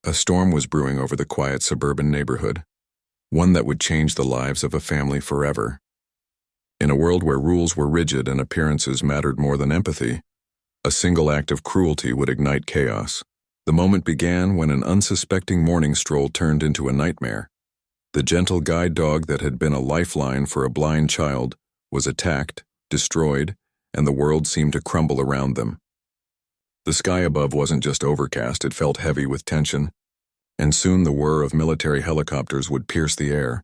A storm was brewing over the quiet suburban neighborhood, one that would change the lives of a family forever. In a world where rules were rigid and appearances mattered more than empathy, a single act of cruelty would ignite chaos. The moment began when an unsuspecting morning stroll turned into a nightmare. The gentle guide dog that had been a lifeline for a blind child was attacked, destroyed, and the world seemed to crumble around them. The sky above wasn't just overcast, it felt heavy with tension, and soon the whir of military helicopters would pierce the air,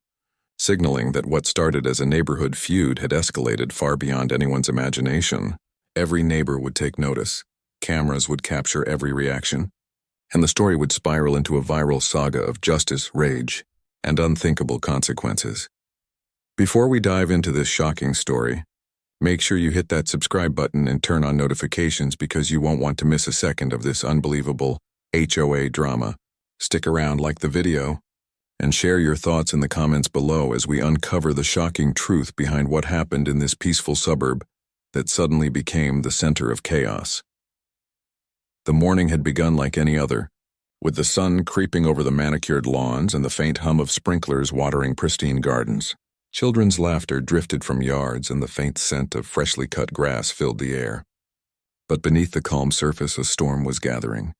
signaling that what started as a neighborhood feud had escalated far beyond anyone's imagination. Every neighbor would take notice, cameras would capture every reaction, and the story would spiral into a viral saga of justice, rage, and unthinkable consequences. Before we dive into this shocking story, make sure you hit that subscribe button and turn on notifications because you won't want to miss a second of this unbelievable HOA drama. Stick around, like the video, and share your thoughts in the comments below as we uncover the shocking truth behind what happened in this peaceful suburb that suddenly became the center of chaos. The morning had begun like any other, with the sun creeping over the manicured lawns and the faint hum of sprinklers watering pristine gardens. Children's laughter drifted from yards and the faint scent of freshly cut grass filled the air. But beneath the calm surface, a storm was gathering.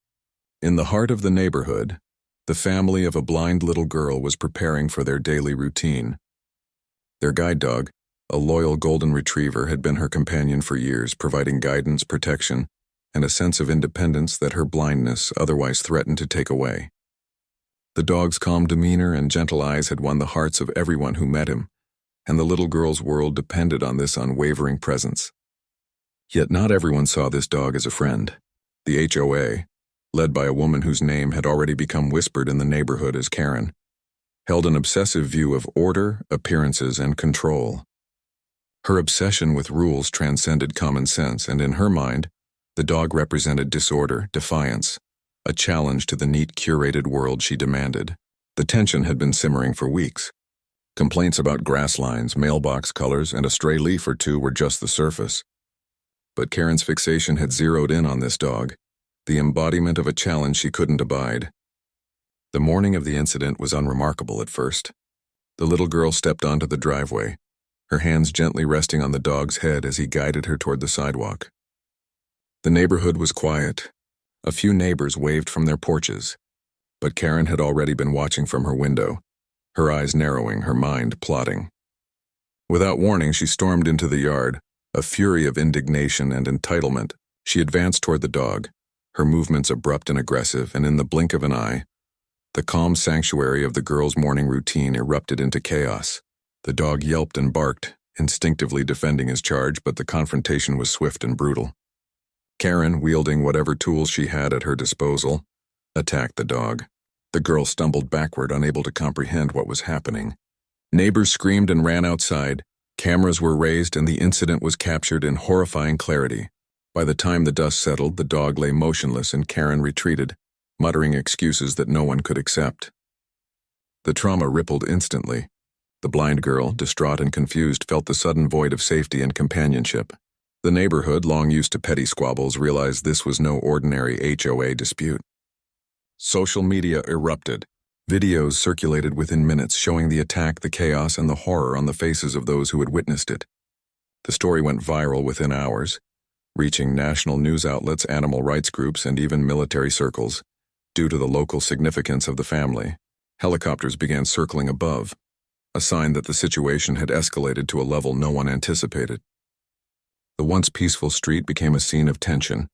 In the heart of the neighborhood, the family of a blind little girl was preparing for their daily routine. Their guide dog, a loyal golden retriever, had been her companion for years, providing guidance, protection, and a sense of independence that her blindness otherwise threatened to take away. The dog's calm demeanor and gentle eyes had won the hearts of everyone who met him, and the little girl's world depended on this unwavering presence. Yet not everyone saw this dog as a friend. The HOA, led by a woman whose name had already become whispered in the neighborhood as Karen, held an obsessive view of order, appearances, and control. Her obsession with rules transcended common sense, and in her mind, the dog represented disorder, defiance, a challenge to the neat, curated world she demanded. The tension had been simmering for weeks. Complaints about grass lines, mailbox colors, and a stray leaf or two were just the surface. But Karen's fixation had zeroed in on this dog, the embodiment of a challenge she couldn't abide. The morning of the incident was unremarkable at first. The little girl stepped onto the driveway, her hands gently resting on the dog's head as he guided her toward the sidewalk. The neighborhood was quiet. A few neighbors waved from their porches, but Karen had already been watching from her window, her eyes narrowing, her mind plotting. Without warning, she stormed into the yard, a fury of indignation and entitlement. She advanced toward the dog, her movements abrupt and aggressive, and in the blink of an eye, the calm sanctuary of the girl's morning routine erupted into chaos. The dog yelped and barked, instinctively defending his charge, but the confrontation was swift and brutal. Karen, wielding whatever tools she had at her disposal, attacked the dog. The girl stumbled backward, unable to comprehend what was happening. Neighbors screamed and ran outside. Cameras were raised, and the incident was captured in horrifying clarity. By the time the dust settled, the dog lay motionless and Karen retreated, muttering excuses that no one could accept. The trauma rippled instantly. The blind girl, distraught and confused, felt the sudden void of safety and companionship. The neighborhood, long used to petty squabbles, realized this was no ordinary HOA dispute. Social media erupted. Videos circulated within minutes showing the attack, the chaos, and the horror on the faces of those who had witnessed it. The story went viral within hours, reaching national news outlets, animal rights groups, and even military circles. Due to the local significance of the family, helicopters began circling above, a sign that the situation had escalated to a level no one anticipated. The once peaceful street became a scene of tension,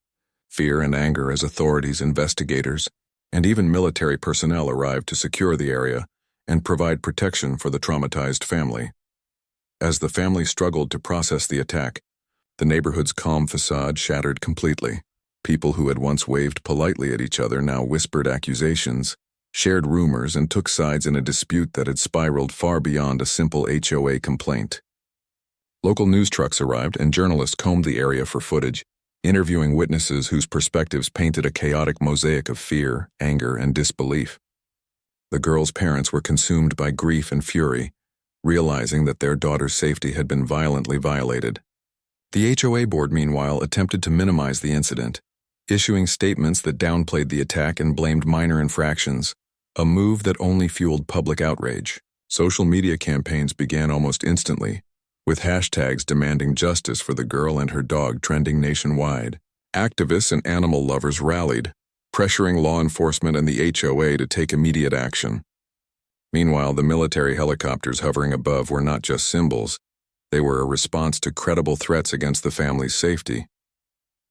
fear and anger as authorities, investigators, and even military personnel arrived to secure the area and provide protection for the traumatized family. As the family struggled to process the attack, the neighborhood's calm facade shattered completely. People who had once waved politely at each other now whispered accusations, shared rumors, and took sides in a dispute that had spiraled far beyond a simple HOA complaint. Local news trucks arrived, and journalists combed the area for footage, interviewing witnesses whose perspectives painted a chaotic mosaic of fear, anger, and disbelief. The girl's parents were consumed by grief and fury, realizing that their daughter's safety had been violently violated. The HOA board, meanwhile, attempted to minimize the incident, issuing statements that downplayed the attack and blamed minor infractions, a move that only fueled public outrage. Social media campaigns began almost instantly, with hashtags demanding justice for the girl and her dog trending nationwide. Activists and animal lovers rallied, pressuring law enforcement and the HOA to take immediate action. Meanwhile, the military helicopters hovering above were not just symbols, they were a response to credible threats against the family's safety.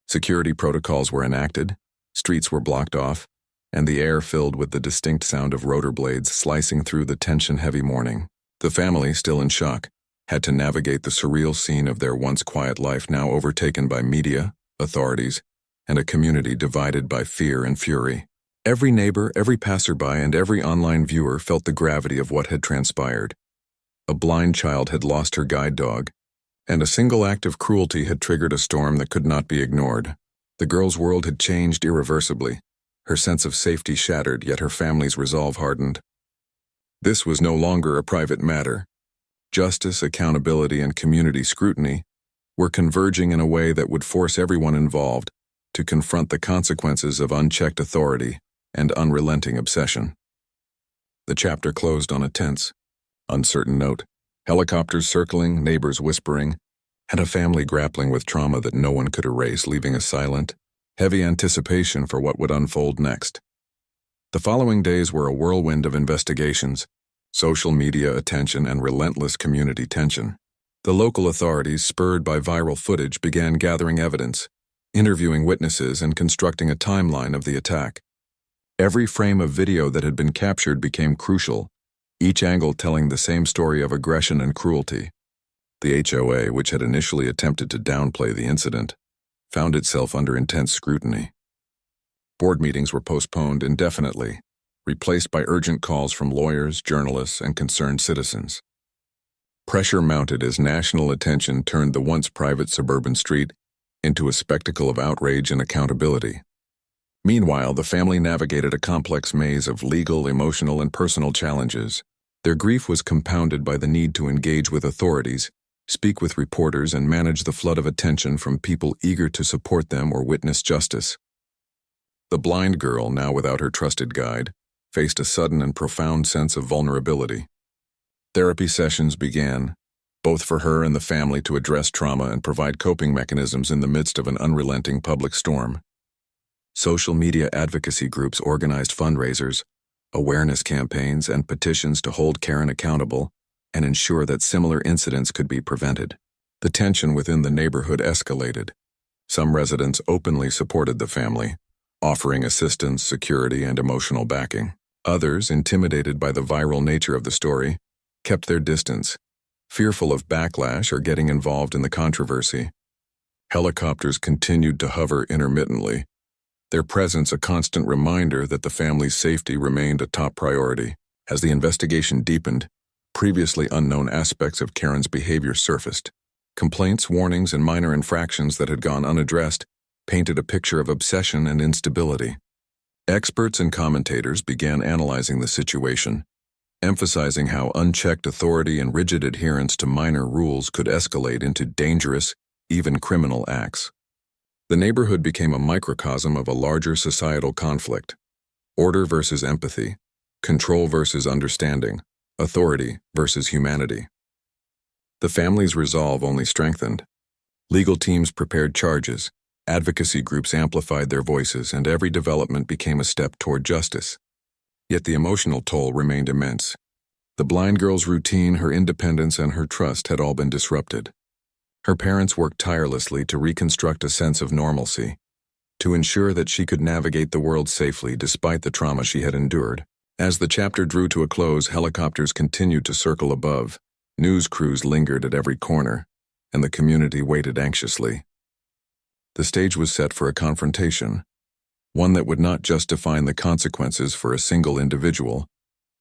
Security protocols were enacted, streets were blocked off, and the air filled with the distinct sound of rotor blades slicing through the tension-heavy morning. The family, still in shock, had to navigate the surreal scene of their once quiet life now overtaken by media, authorities, and a community divided by fear and fury. Every neighbor, every passerby, and every online viewer felt the gravity of what had transpired. A blind child had lost her guide dog, and a single act of cruelty had triggered a storm that could not be ignored. The girl's world had changed irreversibly, her sense of safety shattered, yet her family's resolve hardened. This was no longer a private matter. Justice, accountability, and community scrutiny were converging in a way that would force everyone involved to confront the consequences of unchecked authority and unrelenting obsession. The chapter closed on a tense, uncertain note. Helicopters circling, neighbors whispering, and a family grappling with trauma that no one could erase, leaving a silent, heavy anticipation for what would unfold next. The following days were a whirlwind of investigations, social media attention, and relentless community tension. The local authorities, spurred by viral footage, began gathering evidence, interviewing witnesses, and constructing a timeline of the attack. Every frame of video that had been captured became crucial, each angle telling the same story of aggression and cruelty. The HOA, which had initially attempted to downplay the incident, found itself under intense scrutiny. Board meetings were postponed indefinitely, replaced by urgent calls from lawyers, journalists, and concerned citizens. Pressure mounted as national attention turned the once private suburban street into a spectacle of outrage and accountability. Meanwhile, the family navigated a complex maze of legal, emotional, and personal challenges. Their grief was compounded by the need to engage with authorities, speak with reporters, and manage the flood of attention from people eager to support them or witness justice. The blind girl, now without her trusted guide, faced a sudden and profound sense of vulnerability. Therapy sessions began, both for her and the family, to address trauma and provide coping mechanisms in the midst of an unrelenting public storm. Social media advocacy groups organized fundraisers, awareness campaigns, and petitions to hold Karen accountable and ensure that similar incidents could be prevented. The tension within the neighborhood escalated. Some residents openly supported the family, offering assistance, security, and emotional backing. Others, intimidated by the viral nature of the story, kept their distance, fearful of backlash or getting involved in the controversy. Helicopters continued to hover intermittently, their presence a constant reminder that the family's safety remained a top priority. As the investigation deepened, previously unknown aspects of Karen's behavior surfaced. Complaints, warnings, and minor infractions that had gone unaddressed painted a picture of obsession and instability. Experts and commentators began analyzing the situation, emphasizing how unchecked authority and rigid adherence to minor rules could escalate into dangerous, even criminal acts. The neighborhood became a microcosm of a larger societal conflict: order versus empathy, control versus understanding, authority versus humanity. The family's resolve only strengthened. Legal teams prepared charges, advocacy groups amplified their voices, and every development became a step toward justice. Yet the emotional toll remained immense. The blind girl's routine, her independence, and her trust had all been disrupted. Her parents worked tirelessly to reconstruct a sense of normalcy, to ensure that she could navigate the world safely despite the trauma she had endured. As the chapter drew to a close, helicopters continued to circle above, news crews lingered at every corner, and the community waited anxiously. The stage was set for a confrontation, one that would not just define the consequences for a single individual,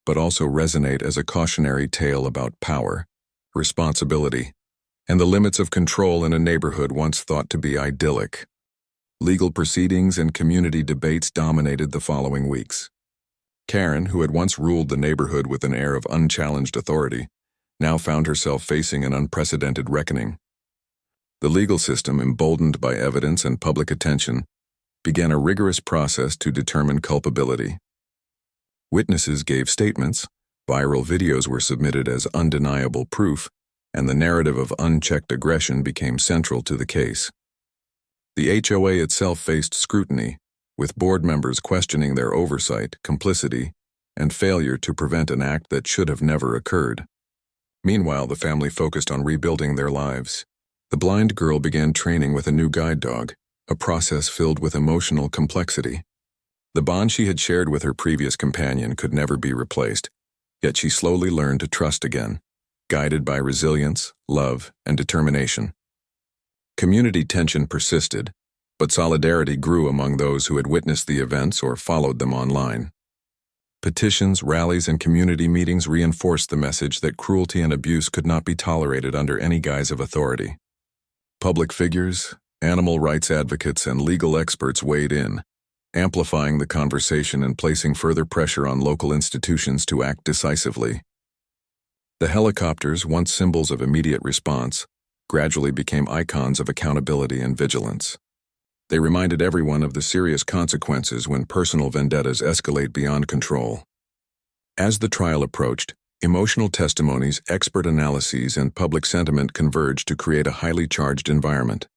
but also resonate as a cautionary tale about power, responsibility, and the limits of control in a neighborhood once thought to be idyllic. Legal proceedings and community debates dominated the following weeks. Karen, who had once ruled the neighborhood with an air of unchallenged authority, now found herself facing an unprecedented reckoning. The legal system, emboldened by evidence and public attention, began a rigorous process to determine culpability. Witnesses gave statements, viral videos were submitted as undeniable proof, and the narrative of unchecked aggression became central to the case. The HOA itself faced scrutiny, with board members questioning their oversight, complicity, and failure to prevent an act that should have never occurred. Meanwhile, the family focused on rebuilding their lives. The blind girl began training with a new guide dog, a process filled with emotional complexity. The bond she had shared with her previous companion could never be replaced, yet she slowly learned to trust again, guided by resilience, love, and determination. Community tension persisted, but solidarity grew among those who had witnessed the events or followed them online. Petitions, rallies, and community meetings reinforced the message that cruelty and abuse could not be tolerated under any guise of authority. Public figures, animal rights advocates, and legal experts weighed in, amplifying the conversation and placing further pressure on local institutions to act decisively. The helicopters, once symbols of immediate response, gradually became icons of accountability and vigilance. They reminded everyone of the serious consequences when personal vendettas escalate beyond control. As the trial approached, emotional testimonies, expert analyses, and public sentiment converged to create a highly charged environment.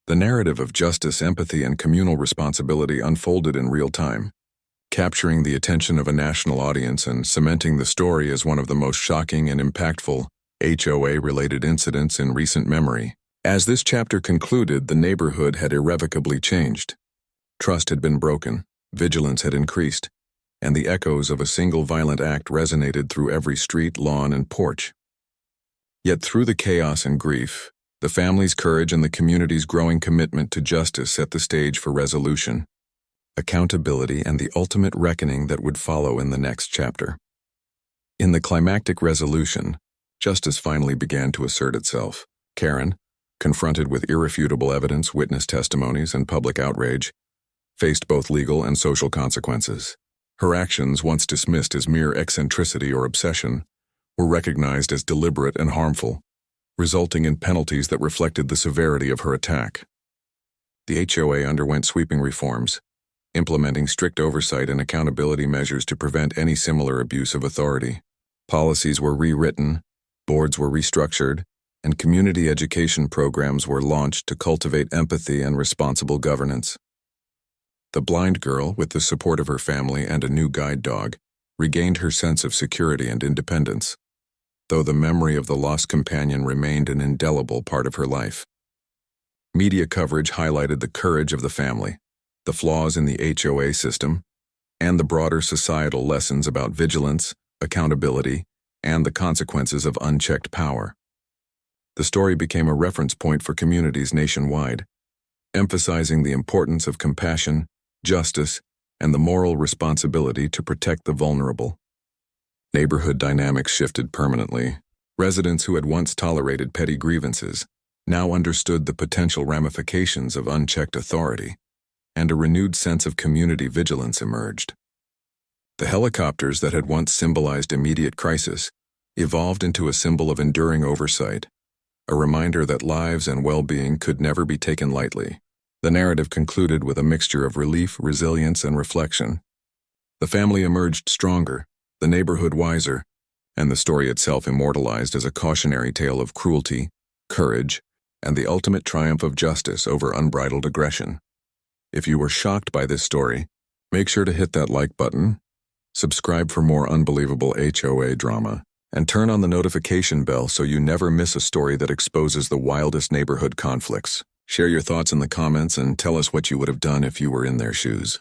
The narrative of justice, empathy, and communal responsibility unfolded in real time, capturing the attention of a national audience and cementing the story as one of the most shocking and impactful HOA-related incidents in recent memory. As this chapter concluded, the neighborhood had irrevocably changed. Trust had been broken, vigilance had increased, and the echoes of a single violent act resonated through every street, lawn, and porch. Yet through the chaos and grief, the family's courage and the community's growing commitment to justice set the stage for resolution, accountability, and the ultimate reckoning that would follow in the next chapter. In the climactic resolution, justice finally began to assert itself. Karen, confronted with irrefutable evidence, witness testimonies, and public outrage, faced both legal and social consequences. Her actions, once dismissed as mere eccentricity or obsession, were recognized as deliberate and harmful, resulting in penalties that reflected the severity of her attack. The HOA underwent sweeping reforms, implementing strict oversight and accountability measures to prevent any similar abuse of authority. Policies were rewritten, boards were restructured, and community education programs were launched to cultivate empathy and responsible governance. The blind girl, with the support of her family and a new guide dog, regained her sense of security and independence, though the memory of the lost companion remained an indelible part of her life. Media coverage highlighted the courage of the family, the flaws in the HOA system, and the broader societal lessons about vigilance, accountability, and the consequences of unchecked power. The story became a reference point for communities nationwide, emphasizing the importance of compassion, justice, and the moral responsibility to protect the vulnerable. Neighborhood dynamics shifted permanently. Residents who had once tolerated petty grievances now understood the potential ramifications of unchecked authority, and a renewed sense of community vigilance emerged. The helicopters that had once symbolized immediate crisis evolved into a symbol of enduring oversight, a reminder that lives and well-being could never be taken lightly. The narrative concluded with a mixture of relief, resilience, and reflection. The family emerged stronger, the neighborhood wiser, and the story itself immortalized as a cautionary tale of cruelty, courage, and the ultimate triumph of justice over unbridled aggression. If you were shocked by this story, make sure to hit that like button, subscribe for more unbelievable HOA drama, and turn on the notification bell so you never miss a story that exposes the wildest neighborhood conflicts. Share your thoughts in the comments and tell us what you would have done if you were in their shoes.